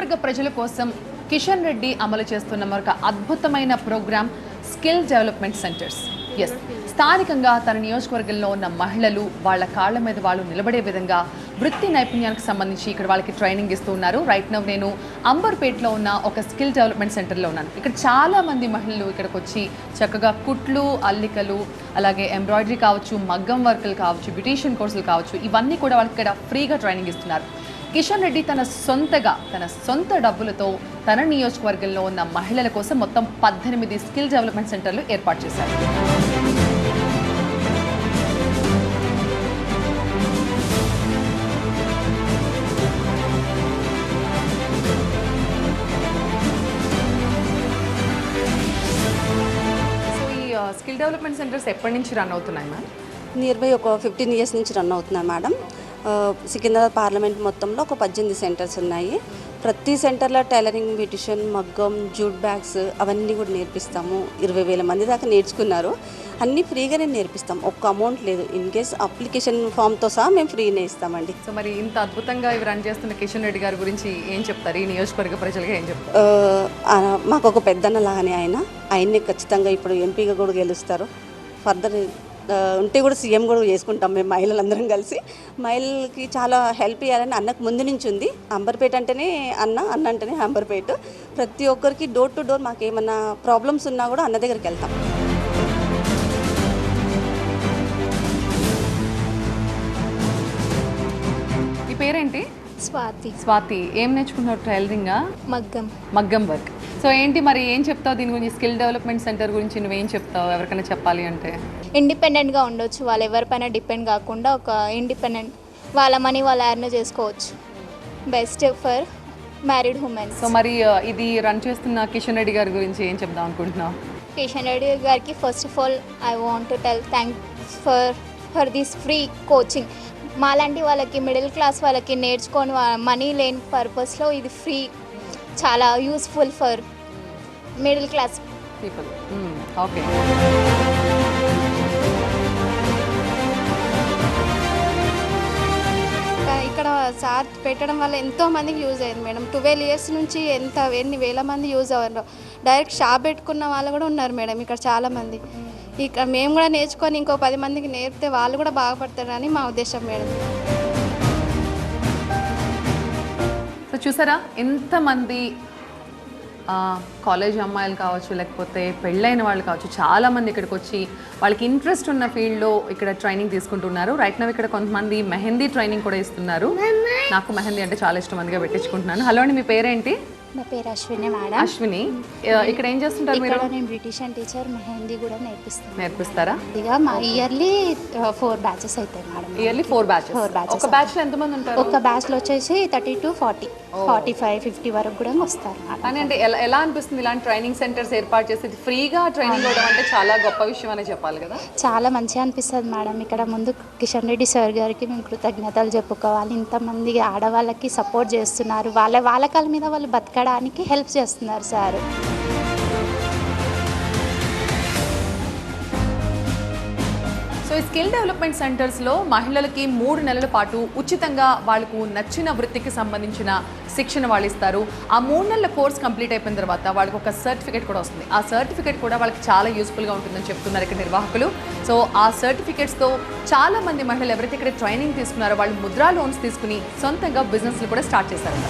నియోజకవర్గ ప్రజల కోసం కిషన్ రెడ్డి అమలు చేస్తున్న మరొక అద్భుతమైన program skill development centers. Yes, స్థానికంగా తన నియోజకవర్గంలో ఉన్న మహిళలు వాళ్ళ కాళ్ళ మీద వాళ్ళు నిలబడే విధంగా వృత్తి నైపుణ్యానికి సంబంధించి ఇక్కడ వాళ్ళకి ట్రైనింగ్ ఇస్తూ ఉన్నారు. రైట్ నౌ నేను అంబర్పేటలో ఉన్న ఒక స్కిల్ డెవలప్మెంట్ సెంటర్లో ఉన్నాను. ఇక్కడ చాలామంది మహిళలు ఇక్కడికి వచ్చి చక్కగా కుట్లు, అల్లికలు, అలాగే ఎంబ్రాయిడరీ కావచ్చు, మగ్గం వర్కులు కావచ్చు, బ్యూటీషియన్ కోర్సులు కావచ్చు, ఇవన్నీ కూడా వాళ్ళకి ఇక్కడ ఫ్రీగా ట్రైనింగ్ ఇస్తున్నారు. కిషన్ రెడ్డి తన సొంత డబ్బులతో తన నియోజకవర్గంలో ఉన్న మహిళల కోసం మొత్తం 18 స్కిల్ డెవలప్మెంట్ సెంటర్లు ఏర్పాటు చేశారు. స్కిల్ డెవలప్మెంట్ సెంటర్స్ ఎప్పటి నుంచి రన్ అవుతున్నాయి మ్యామ్? నియర్ బై ఒక 15 ఇయర్స్ నుంచి రన్ అవుతున్నాయి మేడం. సికింద్రాబాద్ పార్లమెంట్ మొత్తంలో ఒక 18 సెంటర్స్ ఉన్నాయి. ప్రతి సెంటర్లో టైలరింగ్, బ్యూటిషియన్, మగ్గం, జూట్ బ్యాగ్స్ అవన్నీ కూడా నేర్పిస్తాము. 20,000 మంది దాకా నేర్చుకున్నారు. అన్నీ ఫ్రీగానే నేర్పిస్తాం, ఒక్క అమౌంట్ లేదు. ఇన్ కేస్ అప్లికేషన్ ఫామ్తో సహా మేము ఫ్రీనే ఇస్తామండి. సో మరి ఇంత అద్భుతంగా ఇవి రన్ చేస్తున్న కిషన్ రెడ్డి గారి గురించి ఏం చెప్తారు? ఈ నియోజకవర్గ ప్రజలుగా ఏం చెప్తారు? మాకు ఒక పెద్దన్న లాగానే ఆయన్ని ఖచ్చితంగా ఇప్పుడు ఎంపీగా కూడా గెలుస్తారు. ఫర్దర్ ఉంటే కూడా సీఎం కూడా చేసుకుంటాం మేము మహిళలందరం కలిసి. మహిళలకి చాలా హెల్ప్ చేయాలని అన్నకు ముందు నుంచి ఉంది. అంబర్పేట అంటేనే అన్న అంటేనే అంబర్పేట. ప్రతి ఒక్కరికి డోర్ టు డోర్ మాకు ఏమన్నా ప్రాబ్లమ్స్ ఉన్నా కూడా అన్న దగ్గరికి వెళ్తాం. మీ పేరేంటి? స్వాతి. ఏం నేర్చుకున్నావు? టైలరింగా? మగ్గం వర్క్. సో ఏంటి మరి ఏం చెప్తావు దీని గురించి? స్కిల్ డెవలప్మెంట్ సెంటర్ గురించి నువ్వేం చెప్తావు ఎవరికైనా చెప్పాలి అంటే? ఇండిపెండెంట్గా ఉండొచ్చు, వాళ్ళు ఎవరిపైన డిపెండ్ కాకుండా ఒక ఇండిపెండెంట్ వాళ్ళ మనీ వాళ్ళు ఎర్న్ చేసుకోవచ్చు. Best for married women. So మరి ఇది రన్ చేస్తున్న కిషన్ రెడ్డి గారి గురించి ఏం చెప్దాం అనుకుంటున్నావు? కిషన్ రెడ్డి గారికి first of all I want to tell thanks for this free coaching. మాలాంటి వాళ్ళకి, మిడిల్ క్లాస్ వాళ్ళకి నేర్చుకొని మనీ లేని పర్పస్లో ఇది ఫ్రీ, చాలా useful for middle class people. Okay. ఇక్కడ సార్ పెట్టడం వల్ల ఎంతో మందికి యూజ్ అయింది మేడం. 12 ఇయర్స్ నుంచి ఎన్ని వేల మంది యూజ్ అవ్వరు. డైరెక్ట్ షాప్ పెట్టుకున్న వాళ్ళు కూడా ఉన్నారు మేడం ఇక్కడ చాలామంది. ఇక్కడ మేము కూడా నేర్చుకొని ఇంకో 10 మందికి నేర్పితే వాళ్ళు కూడా బాగుపడతారని మా ఉద్దేశం మేడం. సో చూసారా, ఎంతమంది కాలేజ్ అమ్మాయిలు కావచ్చు, లేకపోతే పెళ్ళైన వాళ్ళు కావచ్చు, చాలామంది ఇక్కడికి వచ్చి వాళ్ళకి ఇంట్రెస్ట్ ఉన్న ఫీల్డ్లో ఇక్కడ ట్రైనింగ్ తీసుకుంటున్నారు. రైట్ నౌ ఇక్కడ కొంతమంది మెహందీ ట్రైనింగ్ కూడా ఇస్తున్నారు. నాకు మెహందీ అంటే చాలా ఇష్టం, అందుకే పెట్టించుకుంటున్నాను. హలో అండి, మీ పేరేంటి? నా పేరు అశ్విని మేడం. అశ్విని, ఇక్కడ ఏం చేస్తుంటారు మీరు? నేను బ్యూటిషియన్ టీచర్, మెహందీ కూడా నేర్పిస్తారా? ఇక మా ఇయర్లీ 4 బ్యాచెస్ అవుతాయి మేడం. Yearly 4 batches. ఒక బ్యాచ్లో ఎంతమంది ఉంటారు? ఒక బ్యాచ్లో వచ్చేసి 30 to 40, 45, 50 వరకు కూడా వస్తారు. కానీ అంటే ఎలా అనిపిస్తుంది ఇలాంటి ట్రైనింగ్ సెంటర్స్ ఏర్పాటు చేసి ఫ్రీగా ట్రైనింగ్ ఇవ్వడం అంటే? చాలా గొప్ప విషయం అని చెప్పాలి కదా. చాలా మంచిగా అనిపిస్తుంది మేడం. ఇక్కడ ముందు కిషన్ రెడ్డి సార్ గారికి మేము కృతజ్ఞతలు చెప్పుకోవాలి. ఇంతమంది ఆడవాళ్ళకి సపోర్ట్ చేస్తున్నారు, వాళ్ళ కాళ్ళ మీద వాళ్ళు బతకడానికి హెల్ప్ చేస్తున్నారు సార్. సో ఈ స్కిల్ డెవలప్మెంట్ సెంటర్స్లో మహిళలకి 3 నెలల పాటు ఉచితంగా వాళ్ళకు నచ్చిన వృత్తికి సంబంధించిన శిక్షణ వాళ్ళు ఇస్తారు. ఆ 3 నెలల కోర్స్ కంప్లీట్ అయిపోయిన తర్వాత వాళ్ళకి ఒక సర్టిఫికేట్ కూడా వస్తుంది. ఆ సర్టిఫికేట్ కూడా వాళ్ళకి చాలా యూస్ఫుల్గా ఉంటుందని చెప్తున్నారు ఇక్కడ నిర్వాహకులు. సో ఆ సర్టిఫికేట్స్తో చాలామంది మహిళలు ఎవరైతే ఇక్కడ ట్రైనింగ్ తీసుకున్నారో వాళ్ళు ముద్రా లోన్స్ తీసుకుని సొంతంగా బిజినెస్లు కూడా స్టార్ట్ చేశారు.